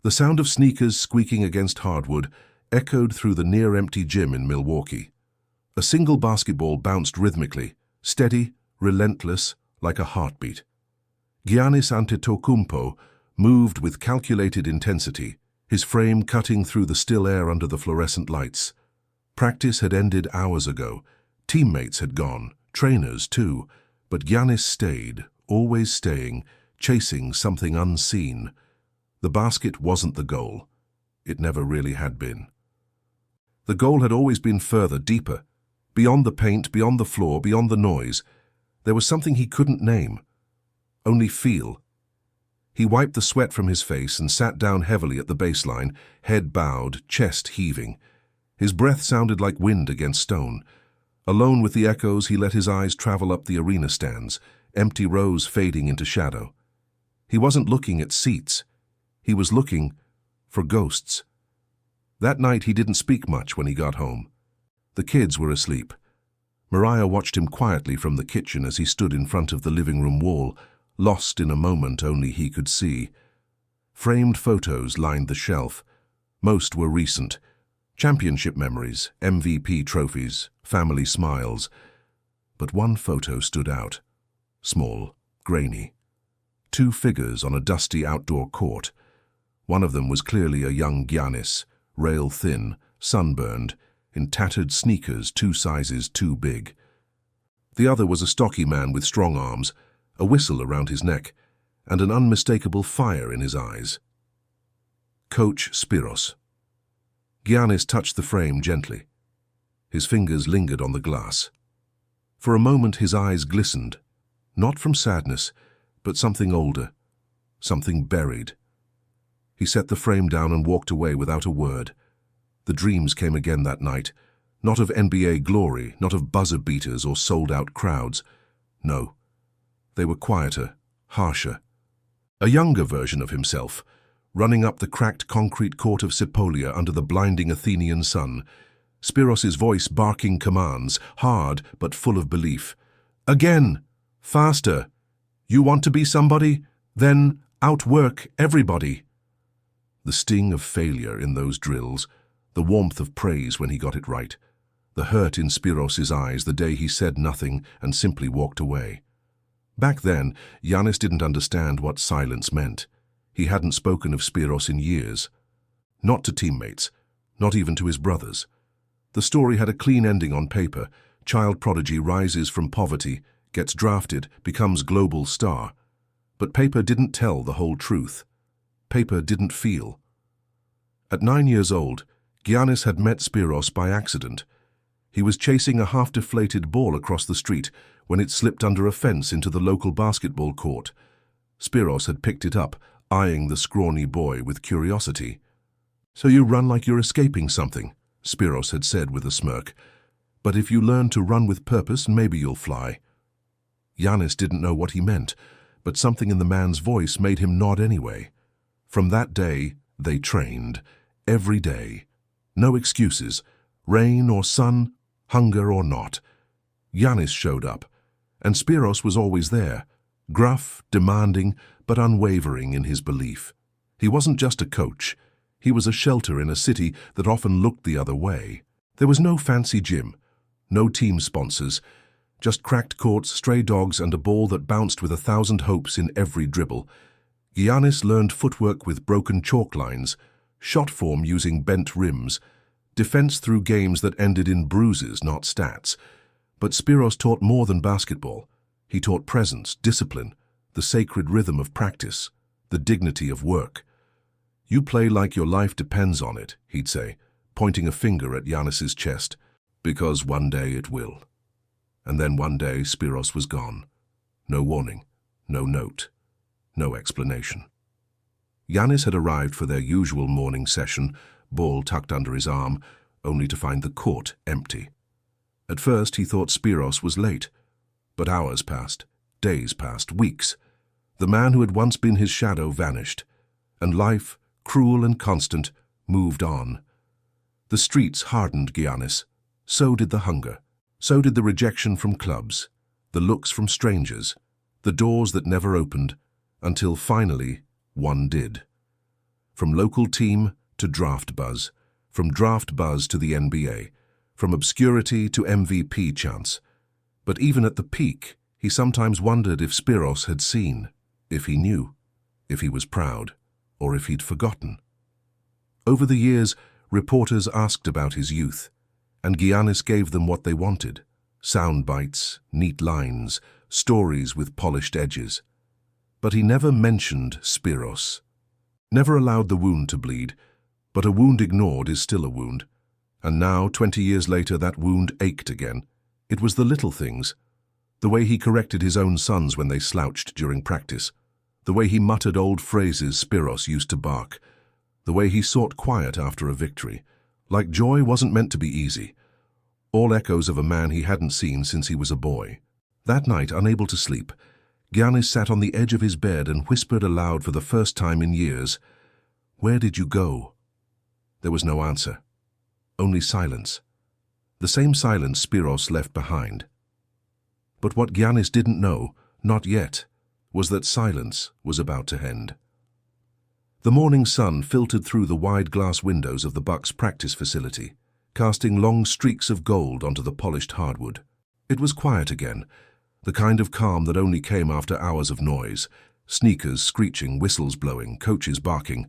The sound of sneakers squeaking against hardwood echoed through the near-empty gym in Milwaukee. A single basketball bounced rhythmically, steady, relentless, like a heartbeat. Giannis Antetokounmpo moved with calculated intensity, his frame cutting through the still air under the fluorescent lights. Practice had ended hours ago. Teammates had gone, trainers too, but Giannis stayed, always staying, chasing something unseen. The basket wasn't the goal. It never really had been. The goal had always been further, deeper. Beyond the paint, beyond the floor, beyond the noise. There was something he couldn't name, only feel. He wiped the sweat from his face and sat down heavily at the baseline, head bowed, chest heaving. His breath sounded like wind against stone. Alone with the echoes, he let his eyes travel up the arena stands, empty rows fading into shadow. He wasn't looking at seats. He was looking for ghosts. That night he didn't speak much when he got home. The kids were asleep. Mariah watched him quietly from the kitchen as he stood in front of the living room wall, lost in a moment only he could see. Framed photos lined the shelf. Most were recent. Championship memories, MVP trophies, family smiles. But one photo stood out. Small, grainy. Two figures on a dusty outdoor court. One of them was clearly a young Giannis, rail-thin, sunburned, in tattered sneakers 2 sizes too big. The other was a stocky man with strong arms, a whistle around his neck, and an unmistakable fire in his eyes. Coach Spiros. Giannis touched the frame gently. His fingers lingered on the glass. For a moment his eyes glistened, not from sadness, but something older, something buried. He set the frame down and walked away without a word. The dreams came again that night, not of NBA glory, not of buzzer beaters or sold-out crowds. No, they were quieter, harsher. A younger version of himself, running up the cracked concrete court of Cipolla under the blinding Athenian sun, Spiros's voice barking commands, hard but full of belief. Again! Faster! You want to be somebody? Then outwork everybody. The sting of failure in those drills, the warmth of praise when he got it right, the hurt in Spiros's eyes the day he said nothing and simply walked away. Back then, Giannis didn't understand what silence meant. He hadn't spoken of Spiros in years. Not to teammates, not even to his brothers. The story had a clean ending on paper. Child prodigy rises from poverty, gets drafted, becomes global star. But paper didn't tell the whole truth. Paper didn't feel. At 9 years old, Giannis had met Spiros by accident. He was chasing a half-deflated ball across the street when it slipped under a fence into the local basketball court. Spiros had picked it up, eyeing the scrawny boy with curiosity. "So you run like you're escaping something," Spiros had said with a smirk. "But if you learn to run with purpose, maybe you'll fly." Giannis didn't know what he meant, but something in the man's voice made him nod anyway. From that day, they trained. Every day. No excuses. Rain or sun, hunger or not. Giannis showed up, and Spiros was always there, gruff, demanding, but unwavering in his belief. He wasn't just a coach. He was a shelter in a city that often looked the other way. There was no fancy gym, no team sponsors, just cracked courts, stray dogs, and a ball that bounced with 1,000 hopes in every dribble. Giannis learned footwork with broken chalk lines, shot form using bent rims, defense through games that ended in bruises, not stats. But Spiros taught more than basketball. He taught presence, discipline, the sacred rhythm of practice, the dignity of work. "You play like your life depends on it," he'd say, pointing a finger at Giannis's chest, "because one day it will." And then one day Spiros was gone. No warning, no note, no explanation. Giannis had arrived for their usual morning session, ball tucked under his arm, only to find the court empty. At first he thought Spiros was late, but hours passed, days passed, weeks. The man who had once been his shadow vanished, and life, cruel and constant, moved on. The streets hardened Giannis. So did the hunger. So did the rejection from clubs, the looks from strangers, the doors that never opened, until finally one did. From local team to draft buzz, from draft buzz to the NBA, from obscurity to MVP chance. But even at the peak, he sometimes wondered if Spiros had seen, if he knew, if he was proud, or if he'd forgotten. Over the years, reporters asked about his youth, and Giannis gave them what they wanted: sound bites, neat lines, stories with polished edges. But he never mentioned Spiros. Never allowed the wound to bleed, but a wound ignored is still a wound. And now, 20 years later, that wound ached again. It was the little things. The way he corrected his own sons when they slouched during practice. The way he muttered old phrases Spiros used to bark. The way he sought quiet after a victory. Like joy wasn't meant to be easy. All echoes of a man he hadn't seen since he was a boy. That night, unable to sleep, Giannis sat on the edge of his bed and whispered aloud for the first time in years, "Where did you go?" There was no answer. Only silence. The same silence Spiros left behind. But what Giannis didn't know, not yet, was that silence was about to end. The morning sun filtered through the wide glass windows of the Bucks' practice facility, casting long streaks of gold onto the polished hardwood. It was quiet again, the kind of calm that only came after hours of noise, sneakers screeching, whistles blowing, coaches barking.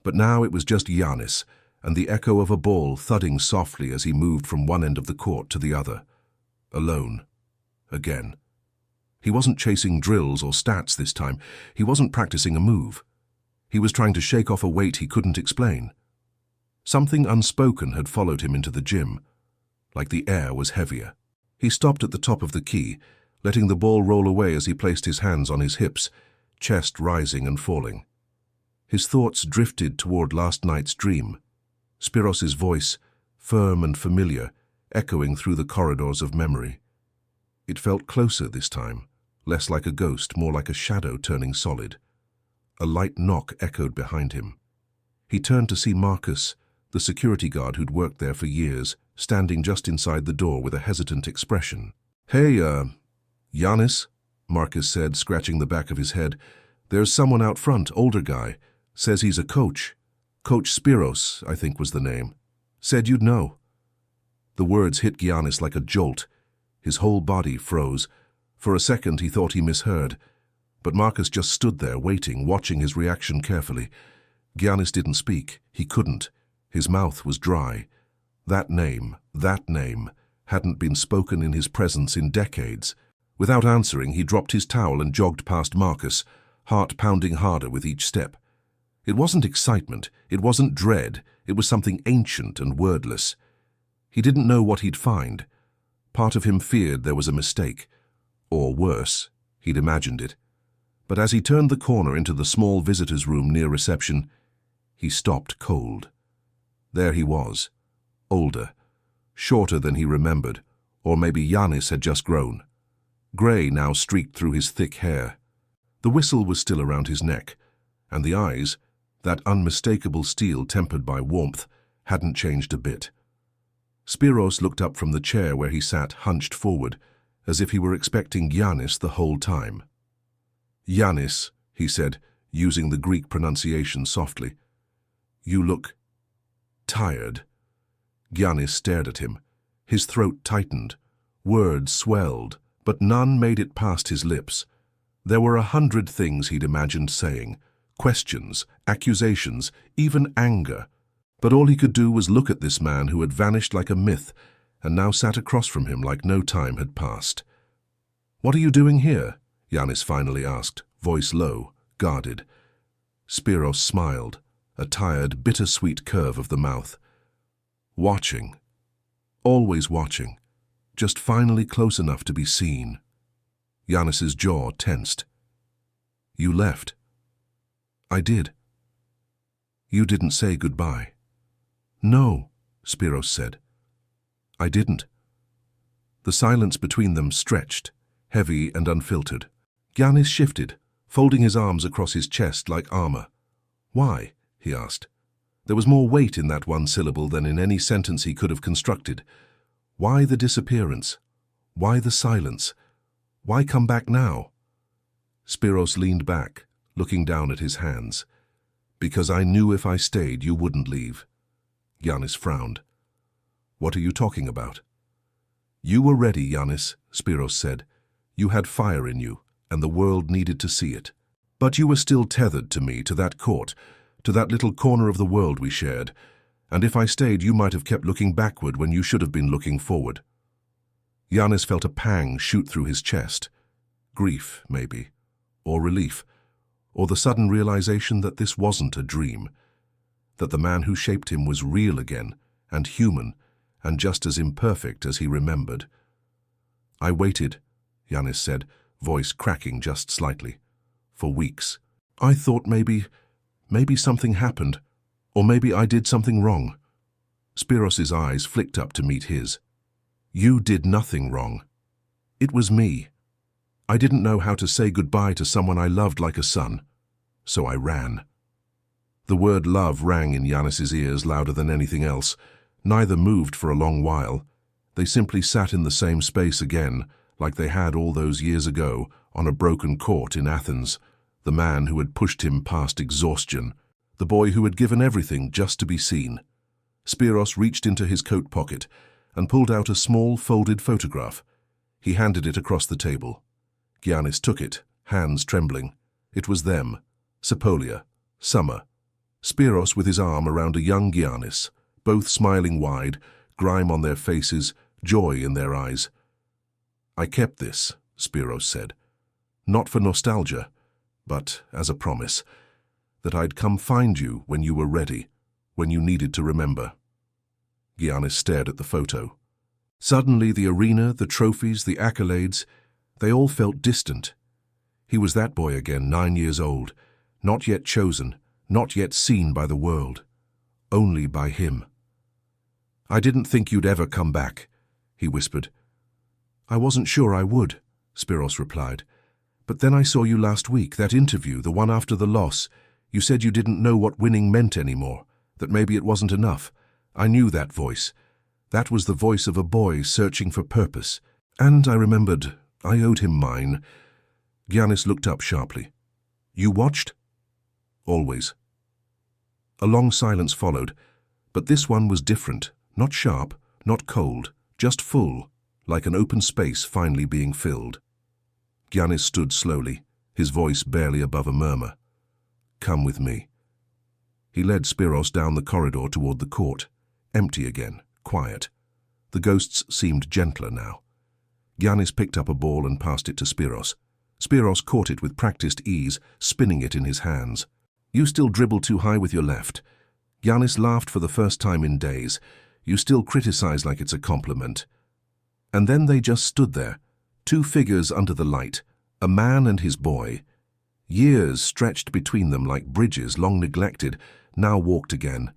But now it was just Giannis, and the echo of a ball thudding softly as he moved from one end of the court to the other. Alone. Again. He wasn't chasing drills or stats this time. He wasn't practicing a move. He was trying to shake off a weight he couldn't explain. Something unspoken had followed him into the gym, like the air was heavier. He stopped at the top of the key, letting the ball roll away as he placed his hands on his hips, chest rising and falling. His thoughts drifted toward last night's dream. Spiros's voice, firm and familiar, echoing through the corridors of memory. It felt closer this time, less like a ghost, more like a shadow turning solid. A light knock echoed behind him. He turned to see Marcus, the security guard who'd worked there for years, standing just inside the door with a hesitant expression. "Hey, Giannis," Marcus said, scratching the back of his head. "There's someone out front, older guy. Says he's a coach. Coach Spiros, I think was the name. Said you'd know." The words hit Giannis like a jolt. His whole body froze. For a second he thought he misheard. But Marcus just stood there, waiting, watching his reaction carefully. Giannis didn't speak. He couldn't. His mouth was dry. That name, hadn't been spoken in his presence in decades. Without answering, he dropped his towel and jogged past Marcus, heart pounding harder with each step. It wasn't excitement, it wasn't dread, it was something ancient and wordless. He didn't know what he'd find. Part of him feared there was a mistake. Or worse, he'd imagined it. But as he turned the corner into the small visitor's room near reception, he stopped cold. There he was, older, shorter than he remembered, or maybe Giannis had just grown. Grey now streaked through his thick hair. The whistle was still around his neck, and the eyes, that unmistakable steel tempered by warmth, hadn't changed a bit. Spiros looked up from the chair where he sat hunched forward, as if he were expecting Giannis the whole time. "Giannis," he said, using the Greek pronunciation softly. "You look tired." Giannis stared at him. His throat tightened. Words swelled, but none made it past his lips. There were 100 things he'd imagined saying, questions, accusations, even anger. But all he could do was look at this man who had vanished like a myth and now sat across from him like no time had passed. "What are you doing here?" Giannis finally asked, voice low, guarded. Spiros smiled, a tired, bittersweet curve of the mouth. "Watching. Always watching. Just finally close enough to be seen." Giannis's jaw tensed. "You left." "I did." "You didn't say goodbye." "No," Spiros said. "I didn't." The silence between them stretched, heavy and unfiltered. Giannis shifted, folding his arms across his chest like armor. "Why?" he asked. There was more weight in that one syllable than in any sentence he could have constructed. Why the disappearance? Why the silence? Why come back now? Spiros leaned back, looking down at his hands. Because I knew if I stayed, you wouldn't leave. Giannis frowned. What are you talking about? You were ready, Giannis, Spiros said. You had fire in you, and the world needed to see it. But you were still tethered to me, to that court, to that little corner of the world we shared, and if I stayed, you might have kept looking backward when you should have been looking forward. Giannis felt a pang shoot through his chest. Grief, maybe, or relief, or the sudden realization that this wasn't a dream, that the man who shaped him was real again, and human, and just as imperfect as he remembered. I waited, Giannis said, voice cracking just slightly, for weeks. I thought maybe something happened, or maybe I did something wrong. Spiros's eyes flicked up to meet his. You did nothing wrong. It was me. I didn't know how to say goodbye to someone I loved like a son, so I ran. The word love rang in Giannis's ears louder than anything else. Neither moved for a long while. They simply sat in the same space again, like they had all those years ago, on a broken court in Athens, the man who had pushed him past exhaustion, the boy who had given everything just to be seen. Spiros reached into his coat pocket and pulled out a small folded photograph. He handed it across the table. Giannis took it, hands trembling. It was them, Sepolia, Summer. Spiros with his arm around a young Giannis, both smiling wide, grime on their faces, joy in their eyes. I kept this, Spiros said, not for nostalgia, but as a promise, that I'd come find you when you were ready, when you needed to remember. Giannis stared at the photo. Suddenly the arena, the trophies, the accolades, they all felt distant. He was that boy again, 9 years old, not yet chosen, not yet seen by the world, only by him. I didn't think you'd ever come back, he whispered. I wasn't sure I would, Spiros replied. But then I saw you last week, that interview, the one after the loss. You said you didn't know what winning meant anymore, that maybe it wasn't enough. I knew that voice. That was the voice of a boy searching for purpose. And I remembered I owed him mine. Giannis looked up sharply. You watched? Always. A long silence followed, but this one was different, not sharp, not cold, just full, like an open space finally being filled. Giannis stood slowly, his voice barely above a murmur. Come with me. He led Spiros down the corridor toward the court, empty again, quiet. The ghosts seemed gentler now. Giannis picked up a ball and passed it to Spiros. Spiros caught it with practiced ease, spinning it in his hands. You still dribble too high with your left. Giannis laughed for the first time in days. You still criticize like it's a compliment. And then they just stood there, two figures under the light, a man and his boy. Years stretched between them like bridges long neglected, now walked again.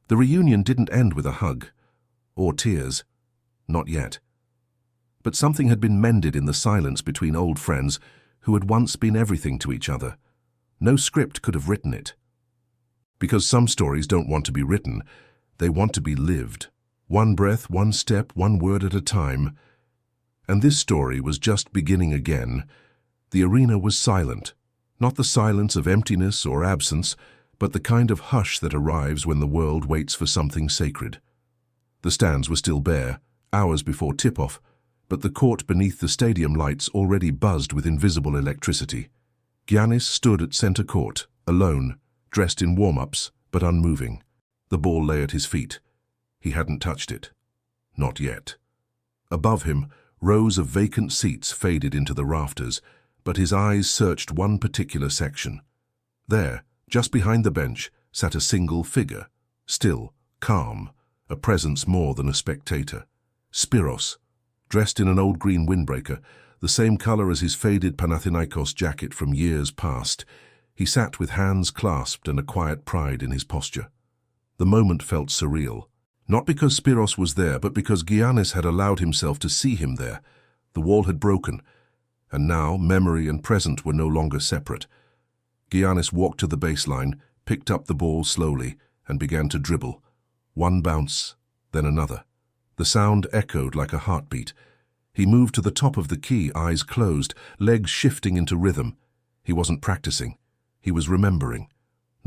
The reunion didn't end with a hug, or tears. Not yet. But something had been mended in the silence between old friends who had once been everything to each other. No script could have written it. Because some stories don't want to be written, they want to be lived. One breath, one step, one word at a time. And this story was just beginning again. The arena was silent, not the silence of emptiness or absence, but the kind of hush that arrives when the world waits for something sacred. The stands were still bare, hours before tip-off, but the court beneath the stadium lights already buzzed with invisible electricity. Giannis stood at center court, alone, dressed in warm-ups, but unmoving. The ball lay at his feet. He hadn't touched it. Not yet. Above him, rows of vacant seats faded into the rafters, but his eyes searched one particular section. There, just behind the bench, sat a single figure, still, calm, a presence more than a spectator. Spiros, dressed in an old green windbreaker, the same color as his faded Panathinaikos jacket from years past. He sat with hands clasped and a quiet pride in his posture. The moment felt surreal. Not because Spiros was there, but because Giannis had allowed himself to see him there. The wall had broken, and now memory and present were no longer separate. Giannis walked to the baseline, picked up the ball slowly, and began to dribble. One bounce, then another. The sound echoed like a heartbeat. He moved to the top of the key, eyes closed, legs shifting into rhythm. He wasn't practicing. He was remembering.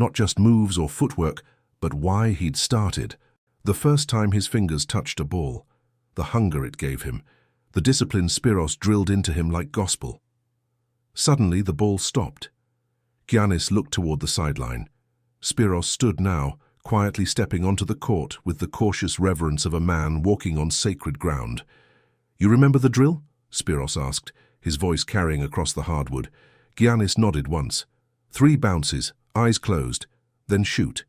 Not just moves or footwork, but why he'd started. The first time his fingers touched a ball, the hunger it gave him, the discipline Spiros drilled into him like gospel. Suddenly the ball stopped. Giannis looked toward the sideline. Spiros stood now, quietly stepping onto the court with the cautious reverence of a man walking on sacred ground. "You remember the drill?" Spiros asked, his voice carrying across the hardwood. Giannis nodded once. 3 bounces, eyes closed, then shoot.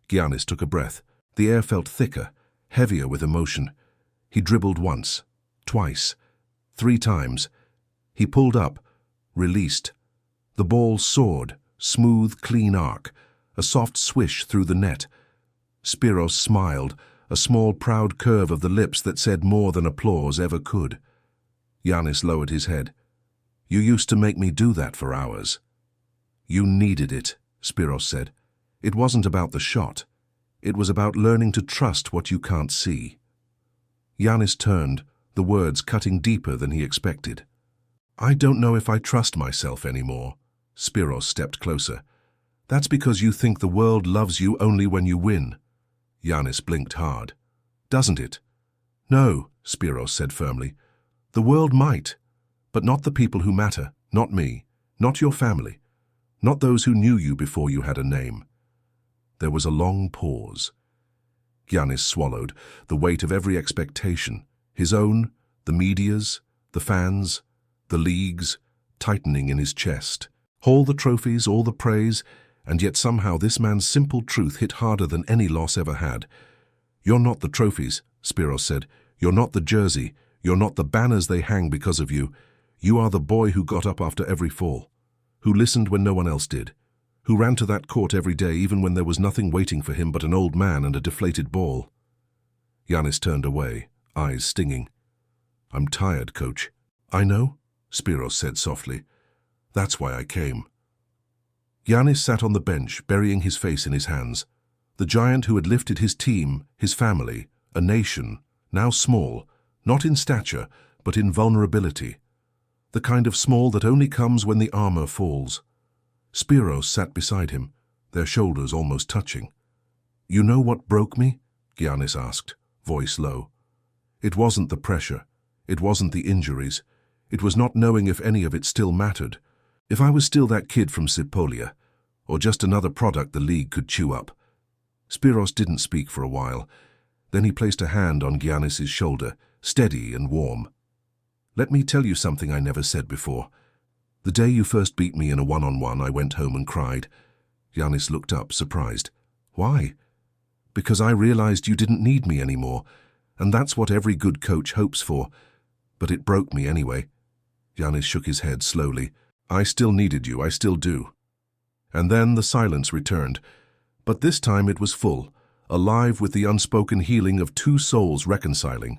Giannis took a breath. The air felt thicker, heavier with emotion. He dribbled once, twice, 3 times. He pulled up, released. The ball soared, smooth, clean arc, a soft swish through the net. Spiros smiled, a small, proud curve of the lips that said more than applause ever could. Giannis lowered his head. "You used to make me do that for hours." "You needed it," Spiros said. "It wasn't about the shot. It was about learning to trust what you can't see." Giannis turned, the words cutting deeper than he expected. "I don't know if I trust myself anymore." Spiros stepped closer. "That's because you think the world loves you only when you win." Giannis blinked hard. "Doesn't it?" "No," Spiros said firmly. "The world might, but not the people who matter, not me, not your family, not those who knew you before you had a name." There was a long pause. Giannis swallowed, the weight of every expectation, his own, the media's, the fans', the league's, tightening in his chest. All the trophies, all the praise, and yet somehow this man's simple truth hit harder than any loss ever had. "You're not the trophies," Spiros said. "You're not the jersey. You're not the banners they hang because of you. You are the boy who got up after every fall, who listened when no one else did, who ran to that court every day even when there was nothing waiting for him but an old man and a deflated ball." Giannis turned away, eyes stinging. "I'm tired, coach." "I know," Spiros said softly. "That's why I came." Giannis sat on the bench, burying his face in his hands. The giant who had lifted his team, his family, a nation, now small, not in stature, but in vulnerability. The kind of small that only comes when the armor falls. Spiros sat beside him, their shoulders almost touching. "You know what broke me?" Giannis asked, voice low. "It wasn't the pressure. It wasn't the injuries. It was not knowing if any of it still mattered. If I was still that kid from Cipolla, or just another product the league could chew up." Spiros didn't speak for a while. Then he placed a hand on Giannis's shoulder, steady and warm. "Let me tell you something I never said before. The day you first beat me in a one-on-one, I went home and cried." Giannis looked up, surprised. "Why?" "Because I realized you didn't need me anymore, and that's what every good coach hopes for. But it broke me anyway." Giannis shook his head slowly. "I still needed you, I still do." And then the silence returned. But this time it was full, alive with the unspoken healing of 2 souls reconciling.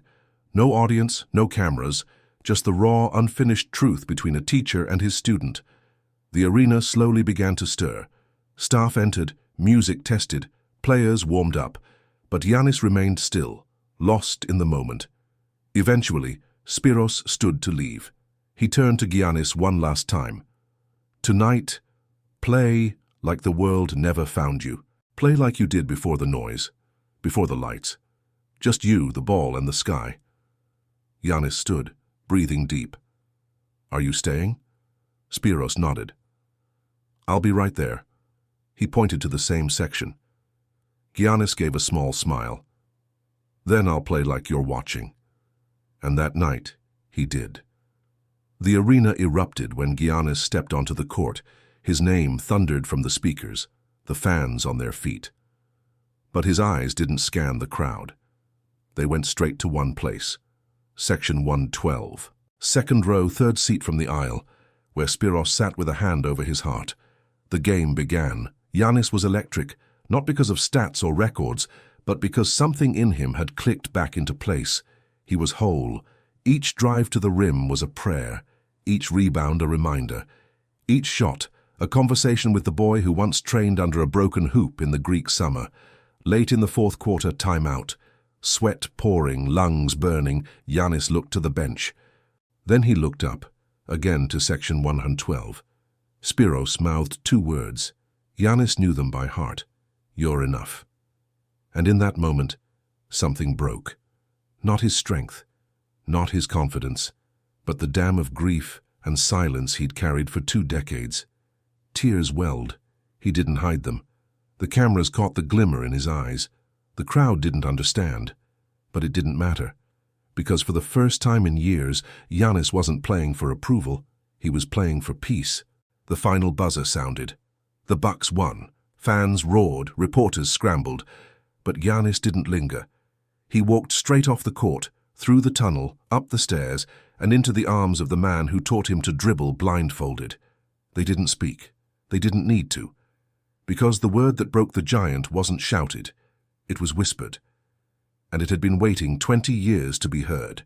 No audience, no cameras, just the raw, unfinished truth between a teacher and his student. The arena slowly began to stir. Staff entered, music tested, players warmed up. But Giannis remained still, lost in the moment. Eventually, Spiros stood to leave. He turned to Giannis one last time. "Tonight, play like the world never found you. Play like you did before the noise, before the lights. Just you, the ball, and the sky." Giannis stood, breathing deep. "Are you staying?" Spiros nodded. "I'll be right there." He pointed to the same section. Giannis gave a small smile. "Then I'll play like you're watching." And that night, he did. The arena erupted when Giannis stepped onto the court. His name thundered from the speakers, the fans on their feet. But his eyes didn't scan the crowd. They went straight to one place, Section 112. Second row, third seat from the aisle, where Spiros sat with a hand over his heart. The game began. Giannis was electric, not because of stats or records, but because something in him had clicked back into place. He was whole. Each drive to the rim was a prayer, each rebound a reminder, each shot a conversation with the boy who once trained under a broken hoop in the Greek summer. Late in the fourth quarter, timeout. Sweat pouring, lungs burning, Giannis looked to the bench. Then he looked up, again to Section 112. Spiros mouthed 2 words. Giannis knew them by heart. You're enough. And in that moment, something broke. Not his strength, not his confidence, but the dam of grief and silence he'd carried for 2 decades. Tears welled. He didn't hide them. The cameras caught the glimmer in his eyes. The crowd didn't understand. But it didn't matter. Because for the first time in years, Giannis wasn't playing for approval. He was playing for peace. The final buzzer sounded. The Bucks won. Fans roared, reporters scrambled. But Giannis didn't linger. He walked straight off the court, through the tunnel, up the stairs, and into the arms of the man who taught him to dribble blindfolded. They didn't speak. They didn't need to. Because the word that broke the giant wasn't shouted. It was whispered. And it had been waiting 20 years to be heard.